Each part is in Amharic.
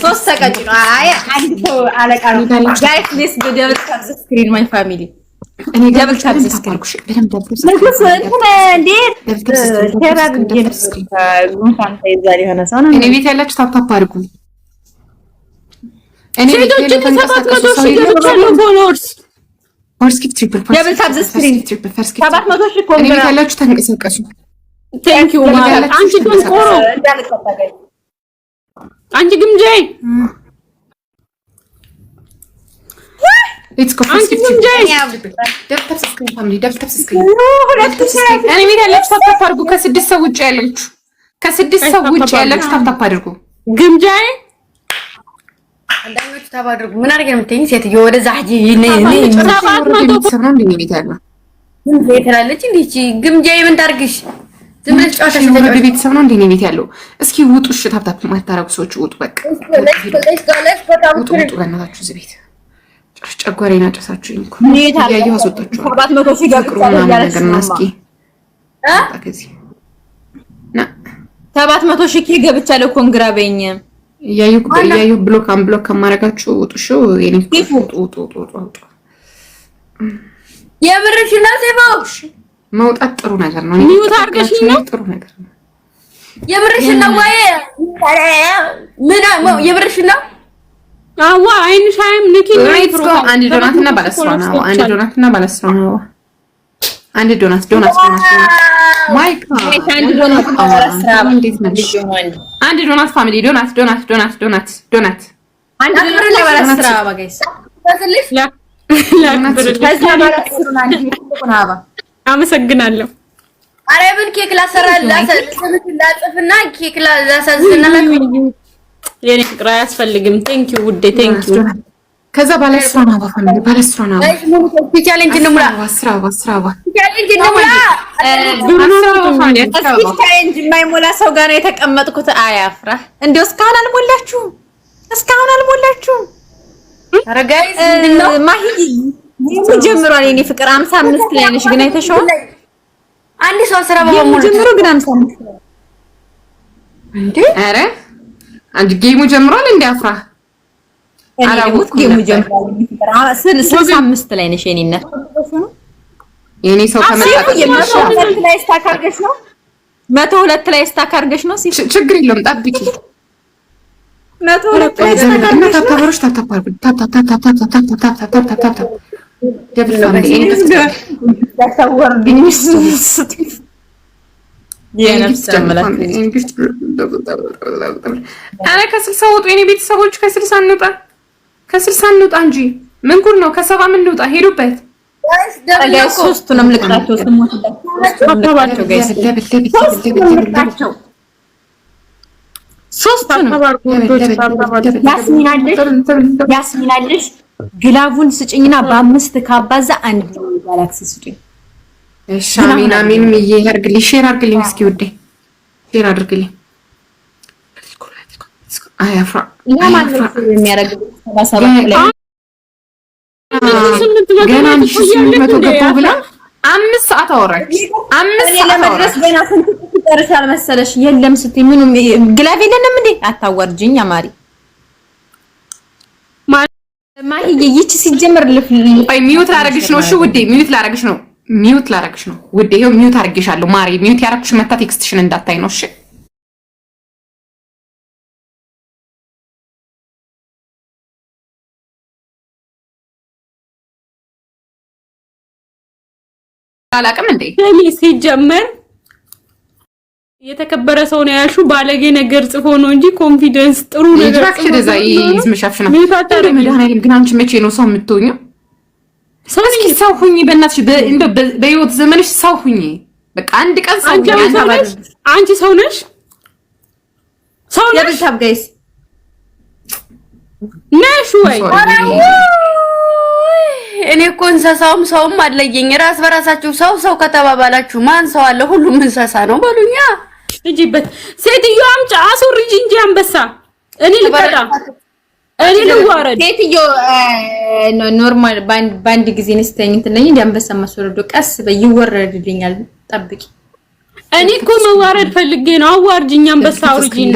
ሶስት ተቀጭ ነው። አይ አንድ ሰው አለቃ ነው ጋይስ ዲስ ቪዲዮ ታብስ ስክሪን ማይ ፋሚሊ እኔ ደብል ታብስ ስክሪን በደም ደብል ስክሪን እንዴት ሸራብ ጀነስ ጉንፋን ተይዛል የሆነ ሰው ነው። እኔ ቤት ያላችሁ ታፕታፕ አድርጉ። እኔ ቤት ያላችሁ 700 ሺህ ገብቻለሁ ፎሎወርስ ፎርስኪ ትሪፕል ደብል ታብስ ስክሪን 700 ሺህ ኮንግራ እኔ ቤት ያላችሁ ተንቀሳቀሱ። ቴንክ ዩ ማለት አንቺ ደንቆሮ አንቺ ግምጃይ Let's go first give ደብተር ስክሪን ፋሚሊ ደብተር ስክሪን እኔ ቤት ያላችሁ ታፕታፕ አድርጉ። ከስድስት ሰው ውጭ ያላችሁ ታፕታፕ አድርጉ። ግምጃይ አንዳንዶቹ ታፕ አድርጉ። ምን አድርገህ የምትይኝ ሴትዮ ወደዛ ሂጂ ነይ ቤተሰብ ነው እንዴ ቤት ያለው ምን ትላለች እንዴ? ግምጃይ ምን ታርግሽ? ዝም ብለሽ ጫወታሽ ወደ ቤተሰብ ነው እንዴ ቤት ያለው? እስኪ ውጡ። እሺ ታፕታፕ ማታረጉ ሰዎች ውጡ። በቃ ውጡ በእናታችሁ እዚህ ቤት ጨጓራዬን አጨሳችሁኝ እኮ ያየሁ አስወጣችሁ 700 ሺህ ገብቻለሁ። እስኪ 700 ሺህ ገብቻለሁ። ኮንግራ በእኛ ያየሁ ብሎክ አንብሎክ ከማረጋችሁ ውጡ። እሺ የኔ ውጡ። የብርሽ ነው ሰባው መውጣት ጥሩ ነገር ነው። ኒውት አርገሽኝ ነው ጥሩ ነገር ነው። የብርሽ ነው ወይ ምን የብርሽ ነው? አዋ አይንሻይም ንኪ አንድ ዶናትና ባለስራ ነው። አንድ ዶናትና ባለስራ ነው። አንድ ዶናት ማይክ አንድ ዶናት ባለስራ እንዴት ነሽ? አንድ ዶናት ፋሚሊ ዶናት አንድ ዶናት ባለስራ ባጋይስ ታስልሽ አመሰግናለሁ። አረብን ኬክ ላጽፍና ኬክ ላሳዝና የኔ ፍቅር አያስፈልግም። ቴንክ ዩ ውዴ ቴንክ ዩ። ከዛ ባለስራ ነው ፋሚሊ ባለስራ ነው። ቻሌንጅ እንሙላ ቻሌንጅ የማይሞላ ሰው ጋር ነው የተቀመጥኩት። አያፍራ እንደው እስካሁን አልሞላችሁም። ኧረ ጋይስ ምንድነው ማሂ ጀምሯል። የኔ ፍቅር 55 ላይ ነሽ ግን አይተሽዋል። አንድ ሰው ስራ በመሙሉ ጀምሮ ግን 55 እንዴ! ኧረ አንድ ጌሙ ጀምሯል እንዴ? አፍራ አራውት ጌሙ ጀምሯል። 65 ላይ ነሽ የኔ እናት። የኔ ሰው ከመጣ ላይ ስታካርገሽ ነው 102 ላይ ስታካርገሽ ነው። ችግር የለውም ጠብቂ። 102 ላይ ታታበሮች ታታባር ታታታታታታታታታታ ደብል ፋሚሊ አረ ከ60 ወጡ የኔ ቤተሰቦች። ከ60 እንውጣ እንጂ ምን ጉድ ነው? ከ70 ምን እንውጣ? ሄዱበት ጋይስ ሶስቱንም ልቅጣቸው። ስሞታቸው ጋይስ ያስሚናለሽ ግላቡን ስጭኝና በ5 ካባዛ አንድ ጋላክሲ ስጭኝ። እሺ አሚን ይሄርግልኝ። ሼር አድርግልኝ እስኪ ውዴ ሼር አድርግልኝ። አያፍራ የሚያረግ 77 ላይ ገና 1800 ገባው ብላ 5 ሰዓት አወራች። 5 ሰዓት ለመድረስ ገና ስንት ይጨርሻል መሰለሽ? የለም ስትይ ምኑም ግላብ የለንም እንዴ? አታዋርጅኝ አማሪ ማሂ ይቺ ሲጀምር አይ ሚውት ላረግሽ ነው። እሺ ውዴ ሚውት ላረግሽ ነው ውዴ። ይሄው ሚውት አርግሻለሁ ማሪ። ሚውት ያረግሽ መታ ቴክስትሽን እንዳታይ ነው። እሺ አላቅም እንዴ እኔ ሲጀመር የተከበረ ሰው ነው ያልሽው ባለጌ ነገር ጽፎ ነው እንጂ ኮንፊደንስ ጥሩ ነገር ይባክሽ። ደዛ ይዝምሻፍሽና መድኃኒዓለም ግን አንቺ መቼ ነው ሰው የምትሆኚው? እስኪ ሰው ሁኚ በእናትሽ። እንደው በህይወት ዘመንሽ ሰው ሁኚ። በቃ አንድ ቀን ሰው ሁኚ። አንቺ ሰው ነሽ ለብልታብ ጋይስ ነሽ ወይ? እኔ እኮ እንስሳውም ሰውም አለየኝ። ራስ በራሳችሁ ሰው ከተባባላችሁ ማን ሰው አለ? ሁሉም እንስሳ ነው በሉኛ። እጂበት ሴትዮ አምጪ አስወርጂ እንጂ አንበሳ እኔ ልቀጣ እኔ ልዋረድ። ሴትዮ ኖርማል ባንድ ጊዜ ነስተኝ እንትነኝ እንደ አንበሳ ማስወርዶ ቀስ በይወረድልኛል። ጠብቂ እኔ እኮ መዋረድ ፈልጌ ነው። አዋርጅኝ አንበሳ አውርጂና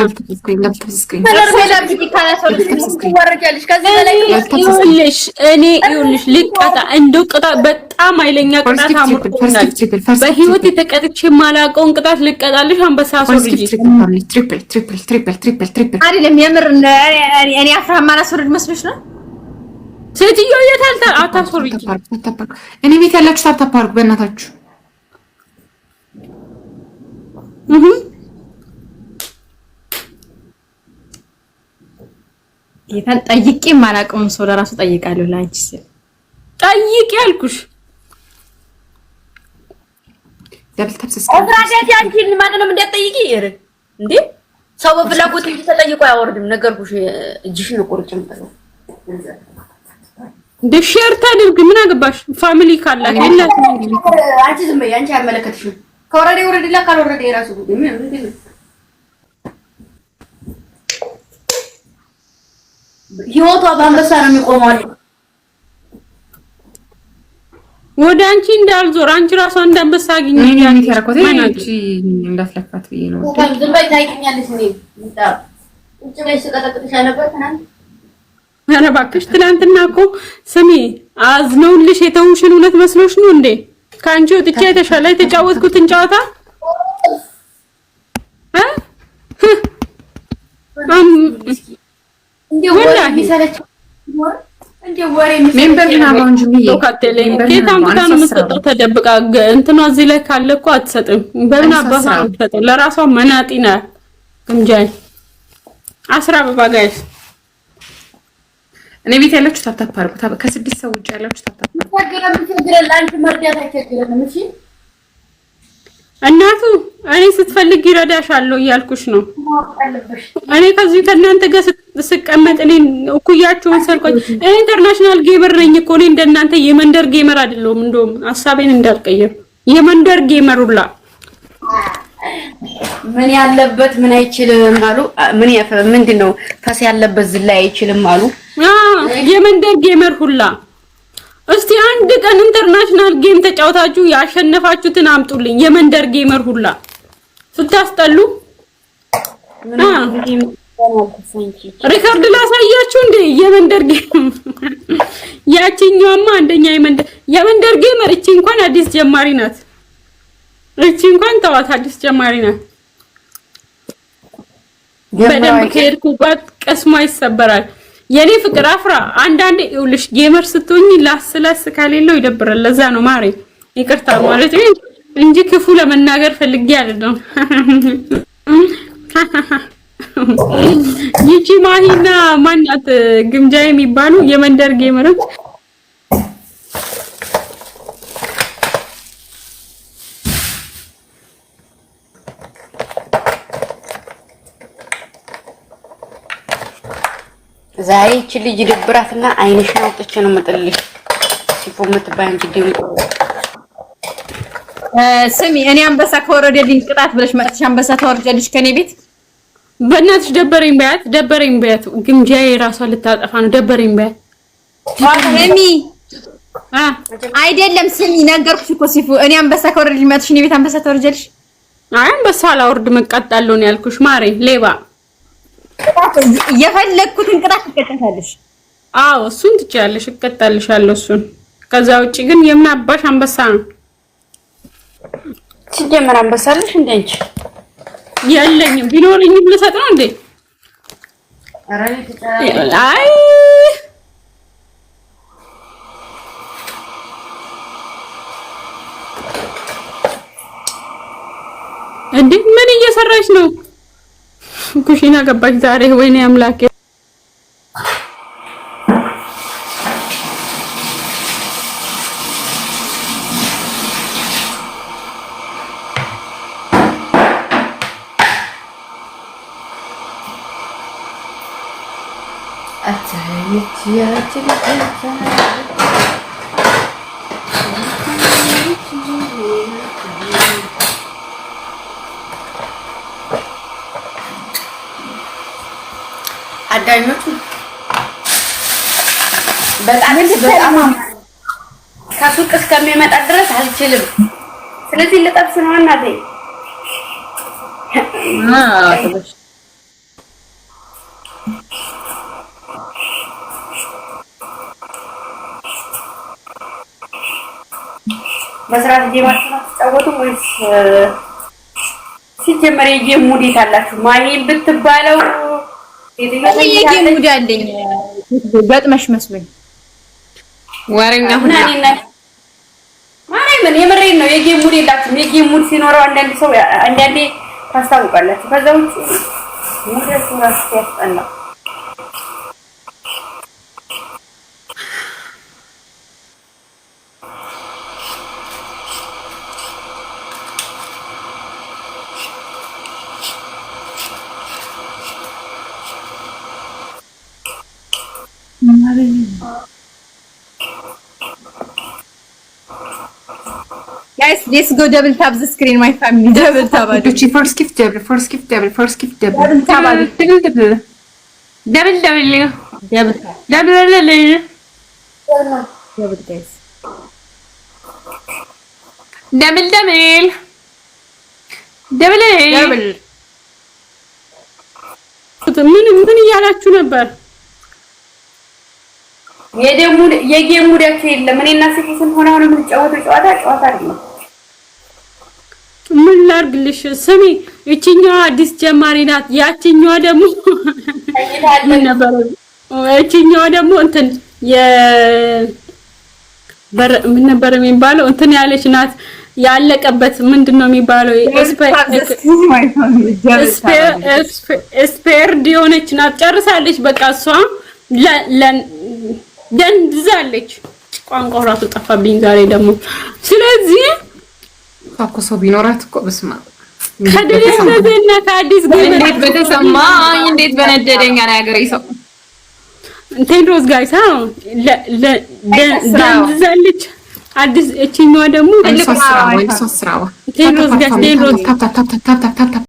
ይኸውልሽ ልቀጣ እንደው ቅጣ በጣም ኃይለኛ ቅጣት አምሮኛል። በህይወት የተቀጥቼ የማላውቀውን ቅጣት ልቀጣልሽ አንበሳ አውርጂ። አይደለም የምር እኔ አፍራም አላስወርድ መስሎሽ ነው? ሴትዮ የት አታስወርጂ። እኔ ቤት ያላችሁ ታታፓርኩ በእናታችሁ ጌታን ጠይቄ የማላውቀውን ሰው ለራሱ ጠይቃለሁ። ላንቺ ስል ጠይቄ ያልኩሽ አፍራዳት ያንቺን ማንንም እንደጠይቂ እንዴ ሰው በፍላጎት እንጂ ተጠይቆ አያወርድም። ነገርኩሽ እጅሽን ቆርጭም ብለው ሼር ታድርግ። ምን አገባሽ? ፋሚሊ ካላት የላት ነው። አንቺ ዝም በይ። አንቺ አይመለከትሽም። ከወረደ ወረደላ ካልወረደ የራሱ ጉዳይ ምን ነው? ህይወቷ በአንበሳ ነው የሚቆመው። ወደ አንቺ እንዳልዞር አንቺ ራሷ እንዳንበሳ አግኝ ያን ተረኮቴ አንቺ እንዳትለፋት ብዬ ነው። ዝም በይ። ታይኛለሽ እኔ እንት ላይ ስቀጠቅጥሽ ነበር ትናንት። ኧረ እባክሽ ትናንትና እኮ ስሚ አዝነውልሽ የተውሽን እውነት መስሎሽ ነው እንዴ? ካንቺ ወጥቼ የተሻለ የተጫወትኩትን ጨዋታ እንደው ወላሂ ሰለች እንደው ወሬ ሜምበርና ባንጂ ነው ካቴለኝ ከታም ታም መስጠት ተደብቃ እንትኗ እዚህ ላይ ካለ እኮ አትሰጥም። በምን አባሳ አትሰጥም። ለራሷ መናጢና ግምጃይ አስራ በባጋይስ እኔ ቤት ያላችሁ ታታፓርኩ ከስድስት ሰው ውጭ ያላችሁ ታታፓርኩ ተገረም ላንቺ መርዳት አይቸግረንም። እሺ እናቱ እኔ ስትፈልግ ይረዳሻለሁ እያልኩሽ ነው። እኔ ከዚህ ከእናንተ ጋር ስቀመጥ እኔ እኩያችሁን ሰርቆኝ ኢንተርናሽናል ጌመር ነኝ እኮ እኔ እንደናንተ የመንደር ጌመር አይደለሁም። እንደውም ሐሳቤን እንዳልቀየር የመንደር ጌመር ሁላ ምን ያለበት ምን አይችልም አሉ። ምንድነው ፈስ ያለበት ዝላይ አይችልም አሉ። የመንደር ጌመር ሁላ እስቲ አንድ ቀን ኢንተርናሽናል ጌም ተጫውታችሁ ያሸነፋችሁትን አምጡልኝ። የመንደር ጌመር ሁላ ስታስጠሉ ሪካርድ ላሳያችሁ እንዴ? የመንደር ጌም ያቺኛውማ አንደኛ የመንደር ጌመር እቺ እንኳን አዲስ ጀማሪ ናት። እቺ እንኳን ተዋት አዲስ ጀማሪ ናት። በደንብ ከሄድኩባት ቀስሟ ይሰበራል። የኔ ፍቅር አፍራ አንዳንዴ ይኸውልሽ ጌመር ስትሆኚ ላስላስ ካሌለው ይደብራል። ለዛ ነው ማሬ ይቅርታ ማለት እንጂ ክፉ ለመናገር ፈልጌ አይደለም። ይቺ ማሂና ማናት ግምጃ የሚባሉ የመንደር ጌመሮች ዛሬ እቺ ልጅ ድብራትና አይንሽን አውጥቼ ነው የምጥልሽ። ሲፎ የምትባይ አንቺ ደም ስሚ እኔ አንበሳ ከወረደልኝ ቅጣት ብለሽ መጥተሽ አንበሳ ተወርጃለሽ ከኔ ቤት። በእናትሽ ደበረኝ በያት ግምጃዬ ራሷን ልታጠፋ ነው። ደበረኝ በያት ስሚ አይደለም ስሚ ነገርኩሽ እኮ ሲፎ እኔ አንበሳ ከወረደልኝ መጥተሽ እኔ ቤት አንበሳ ተወርጃለሽ። አይ አንበሳ አላወርድ መቃጣለሁ ነው ያልኩሽ ማሬ ሌባ የፈለኩትን ቅጣት ትቀጣታለሽ። አዎ እሱን ትችያለሽ፣ እቀጣልሻለሁ እሱን። ከዛ ውጪ ግን የምን አባሽ አንበሳ ነው? ሲጀመር አንበሳልሽ እንዴ? አንቺ የለኝም ቢኖርኝም ልሰጥ ነው እንዴ? አይ እንዴ ምን እየሰራሽ ነው? ኩሽና ገባች ዛሬ። ወይኔ አምላኬ አዳኞቹ በጣም ከሱቅ እስከሚመጣ ድረስ አልችልም። ስለዚህ ልጠብስ ነው እናቴ። መስራት ጌማችሁ ተጫወቱ ወይስ ሲጀመር የጌም ሙድ አላችሁ? ማሂን ብትባለው የጌም ሙድ አለኝ ገጥመሽ መስሎኝ ወሬኛ ሁላ ምን የምሬን ነው። የጌም ሙድ የላችሁም። የጌም ሙድ ሲኖረው አንዳንድ ሰው አንዳንዴ ታስታውቃላችሁ። ከዛ ውጪ ሙድ ራሱ ያስጠላ። Guys, let's go double tap the screen, my family. Double tap. First gift double. Double tap. Double. Double guys. Double. ምን እያላችሁ ነበር? የጌም ሙዳችሁ የለም። እኔና ሲፉን ሆነ አሁን የምንጫወተው ጨዋታ አይደለም። ምን ላድርግልሽ? ስሚ እቺኛዋ አዲስ ጀማሪ ናት። ያቺኛዋ ደግሞ ምን ነበር? እቺኛዋ ደግሞ እንትን ምን ነበር የሚባለው? እንትን ያለች ናት። ያለቀበት ምንድነው የሚባለው? ስፔርድ የሆነች ናት። ጨርሳለች። በቃ እሷ ደንዝዛለች። ቋንቋው ራሱ ጠፋብኝ ዛሬ ደግሞ። ስለዚህ ታኮሶ ቢኖራት እኮ በስማ ከደረሰና ከአዲስ ገመድ እንዴት በተሰማኝ እንዴት በነደደኝ አለ ያገሬ ሰው። ቴንድሮስ ጋይሳ ደንዝዛለች። አዲስ እቺኛዋ ደግሞ ቴንድሮስ ጋይስ ቴንድሮስ